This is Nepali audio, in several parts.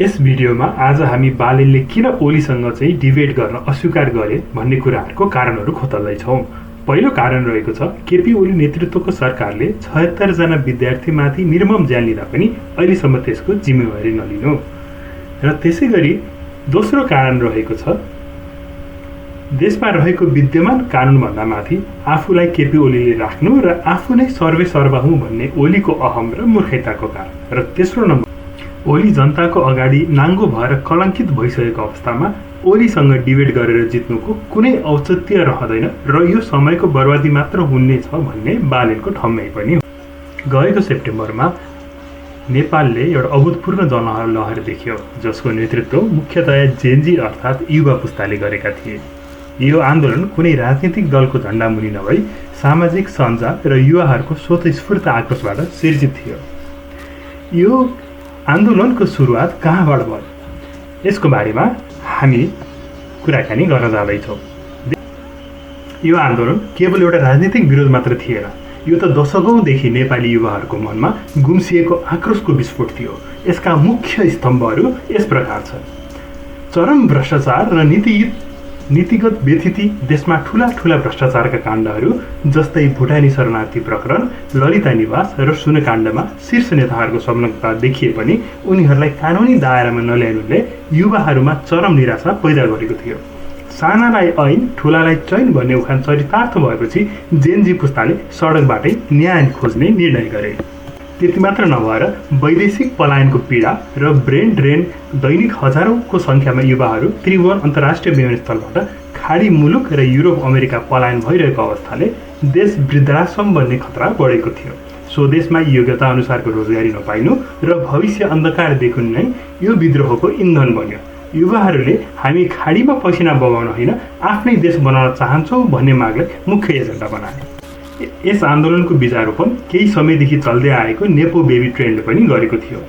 यस भिडियोमा आज हामी बालेनले किन ओलीसँग चाहिँ डिबेट गर्न अस्वीकार गरे भन्ने कुराहरूको कारणहरू खोतल्दैछौँ। पहिलो कारण रहेको छ केपी ओली नेतृत्वको सरकारले 76 जना विद्यार्थीमाथि निर्मम ज्यान लिँदा पनि अहिलेसम्म त्यसको जिम्मेवारी नलिनु। र त्यसै गरी दोस्रो कारण रहेको छ देशमा रहेको विद्यमान कानुनभन्दा माथि आफूलाई केपी ओलीले राख्नु र आफू नै सर्वे सर्वा हुँ भन्ने ओलीको अहम र मूर्खताको कारण। र तेस्रो नम्बर, ओली जनताको अगाडि नाङ्गो भएर कलङ्कित भइसकेको अवस्थामा ओलीसँग डिबेट गरेर जित्नुको कुनै औचित्य रहँदैन र यो समयको बर्बादी मात्र हुनेछ भन्ने बालेनको ठम्याइ पनि हो। गएको सेप्टेम्बरमा नेपालले एउटा अभूतपूर्व जनलहर देखियो जसको नेतृत्व मुख्यतया जेनजी अर्थात् युवा पुस्ताले गरेका थिए। यो आन्दोलन कुनै राजनीतिक दलको झण्डा मुनि नभई सामाजिक सञ्जाल र युवाहरूको स्वतस्फूर्त आक्रोशबाट सिर्जित थियो। यो आन्दोलनको सुरुवात कहाँबाट भयो यसको बारेमा हामी कुराकानी गर्न जाँदैछौँ। यो आन्दोलन केवल एउटा राजनीतिक विरोध मात्र थिएन, यो त दशकौँदेखि नेपाली युवाहरूको मनमा गुम्सिएको आक्रोशको विस्फोट थियो। यसका मुख्य स्तम्भहरू यस प्रकार छन्। चरम भ्रष्टाचार र नीतिगत व्यथिति, देशमा ठूला ठूला भ्रष्टाचारका काण्डहरू जस्तै भुटानी शरणार्थी प्रकरण, ललिता निवास र सुनकाण्डमा शीर्ष नेताहरूको संलग्नता देखिए पनि उनीहरूलाई कानुनी दायरामा नल्याउनुले युवाहरूमा चरम निराशा पैदा गरेको थियो। सानालाई ऐन ठुलालाई चैन भन्ने उखान चरितार्थ भएपछि जेनजी पुस्ताले सडकबाटै न्याय खोज्ने निर्णय गरे। त्यति मात्र नभएर वैदेशिक पलायनको पीडा र ब्रेन ड्रेन, दैनिक हजारौंको संख्यामा युवाहरू त्रिभुवन अन्तर्राष्ट्रिय विमानस्थलबाट खाडी मुलुक र युरोप अमेरिका पलायन भइरहेको अवस्थाले देश वृद्धाश्रम बन्ने खतरा बढेको थियो। स्वदेशमा योग्यता अनुसारको रोजगारी नपाइनु र भविष्य अन्धकार देखुन नै यो विद्रोहको इन्धन बन्यो। युवाहरूले हामी खाडीमा पसिना बगाउन होइन, आफ्नै देश बनाउन चाहन्छौँ भन्ने मागलाई मुख्य एजेन्डा बनाए। यस आन्दोलनको बीजारोपण केही समयदेखि चल्दै आएको नेपो बेबी ट्रेन्डले पनि गरेको थियो।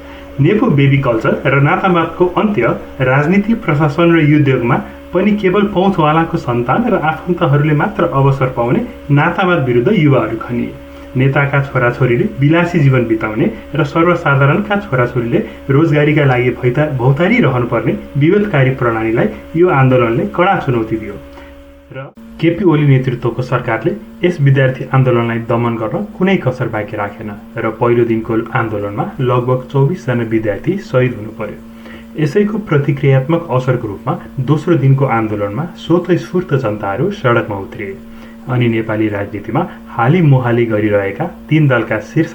नेपो बेबी कल्चर र नातावादको अन्त्य, राजनीति, प्रशासन र उद्योगमा पनि केवल पहुँचवालाको सन्तान र आफन्तहरूले मात्र अवसर पाउने नातावाद विरुद्ध युवाहरू खनिए। नेताका छोराछोरीले विलासी जीवन बिताउने र सर्वसाधारणका छोराछोरीले रोजगारीका लागि भौतारी रहनुपर्ने विवादकारी प्रणालीलाई यो आन्दोलनले कडा चुनौती दियो र केपी ओली नेतृत्वको सरकारले यस विद्यार्थी आन्दोलनलाई दमन गर्न कुनै कसर बाँकी राखेन र पहिलो दिनको आन्दोलनमा लगभग 24 जना विद्यार्थी शहीद हुनु पर्यो। यसैको प्रतिक्रियात्मक असरको रूपमा दोस्रो दिनको आन्दोलनमा स्वतस्फूर्त जनताहरू सडकमा उत्रिए अनि नेपाली राजनीतिमा हाली मुहाली गरिरहेका 3 दलका शीर्ष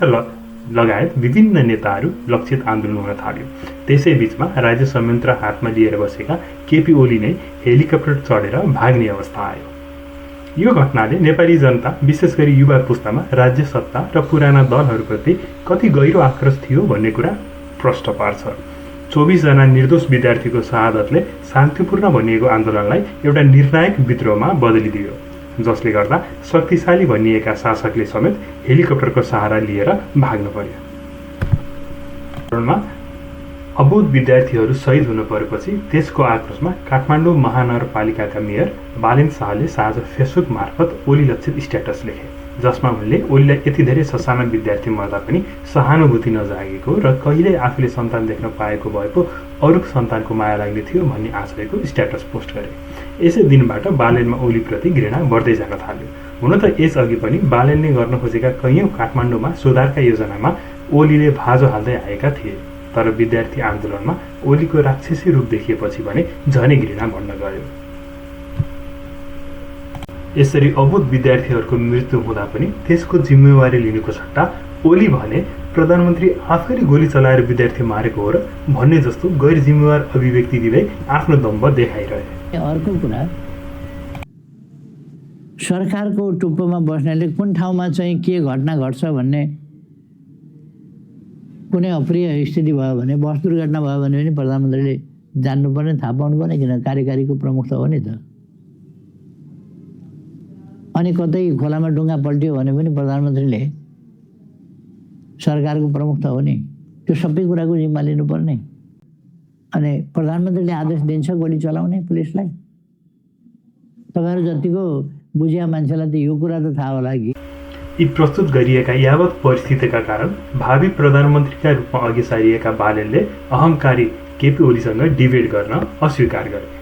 लगायत विभिन्न नेताहरू लक्षित आन्दोलन हुन थाल्यो। त्यसै बीचमा राज्य संयन्त्र हातमा लिएर बसेका केपी ओली नै हेलिकप्टर चढेर भाग्ने अवस्था आयो। यो घटनाले नेपाली जनता, विशेष गरी युवा पुस्तामा राज्य सत्ता र पुराना दलहरूप्रति कति गहिरो आक्रोश थियो भन्ने कुरा प्रष्ट पार्छ। 24 जना निर्दोष विद्यार्थीको शहादतले शान्तिपूर्ण भनिएको आन्दोलनलाई एउटा निर्णायक विद्रोहमा बदलिदियो, जसले गर्दा शक्तिशाली भनिएका शासकले समेत हेलिकप्टरको सहारा लिएर भाग्न पर्यो। अबोध विद्यार्थीहरू शहीद हुन परेपछि त्यसको आक्रोशमा काठमाडौँ महानगरपालिकाका मेयर बालेन शाहले साझ फेसबुक मार्फत ओली लक्षित स्ट्याटस लेखे, जसमा उनले ओलीलाई यति धेरै ससाना विद्यार्थी मर्दा पनि सहानुभूति नजागेको र कहिल्यै आफूले सन्तान देख्न पाएको भएको अरू सन्तानको माया लाग्ने थियो भन्ने आशयको स्ट्याटस पोस्ट गरे। यसै दिनबाट बालेनमा ओलीप्रति घृणा बढ्दै जान थाल्यो। हुन त यसअघि पनि बालेनले गर्न खोजेका कैयौँ काठमाडौँमा सुधारका योजनामा ओलीले भाजो हाल्दै आएका थिए, तर विद्यार्थी आन्दोलनमा ओलीको राक्षसी रूप देखिएपछि भने झनै घृणा बढ्न गयो। यसरी अबोध विद्यार्थीहरूको मृत्यु हुँदा पनि त्यसको जिम्मेवारी लिनुको सट्टा ओली भने प्रधानमन्त्री आफैले गोली चलाएर विद्यार्थी मारेको हो र भन्ने जस्तो गैर जिम्मेवार अभिव्यक्ति दिँदै आफ्नो दम्भ देखाइरहे। अर्को कुरा, सरकारको टुप्पोमा बस्नेले कुन ठाउँमा चाहिँ के घटना घट्छ भन्ने कुनै अप्रिय स्थिति भयो भने, बस दुर्घटना भयो भने पनि प्रधानमन्त्रीले जान्नुपर्ने, थाहा पाउनुपर्ने, किन कार्यकारीको प्रमुख त हो नि त। अनि कतै खोलामा डुङ्गा पल्ट्यो भने पनि प्रधानमन्त्रीले सरकारको प्रमुख त हो नि, त्यो सबै कुराको जिम्मा लिनुपर्ने। अनि प्रधानमन्त्रीले आदेश दिन्छ गोली चलाउने पुलिसलाई। तपाईँहरू जतिको बुझिया मान्छेलाई त यो कुरा त थाहा होला कि यी प्रस्तुत गरिएका यावत परिस्थितिका कारण भावी प्रधानमन्त्रीका रूपमा अघि सारिएका बालेनले अहंकारी केपी ओलीसँग डिबेट गर्न अस्वीकार गरे।